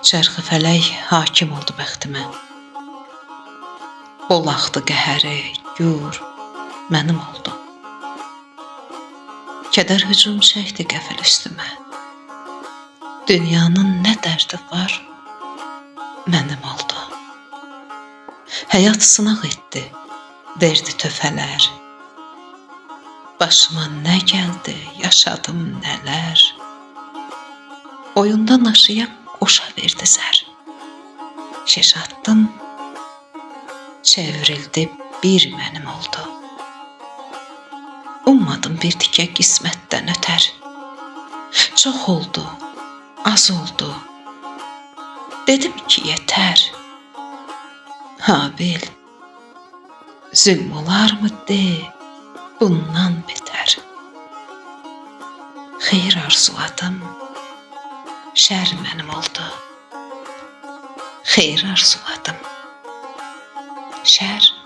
Çərxi fələk hakim oldu bəxtimə. O laxdı qəhəri, gur mənim oldu. Kədər hücum çəkdi qəfil üstümə. Dünyanın nə dərdi var, mənim oldu. Həyat sınaq etdi, verdi töfələr. Başıma nə gəldi, yaşadım nələr. Oyundan aşıya qoşa verdi zər. Şeş attım, çevrildi bir mənim oldu. Ummadım bir tikə qismətdən ötər. Çox oldu, az oldu. Dedim ki, yetər. Habil, zülm olarmı de, bundan betər. Xeyir arzuladım, şər mənim oldu. Xeyir arzuladım, şər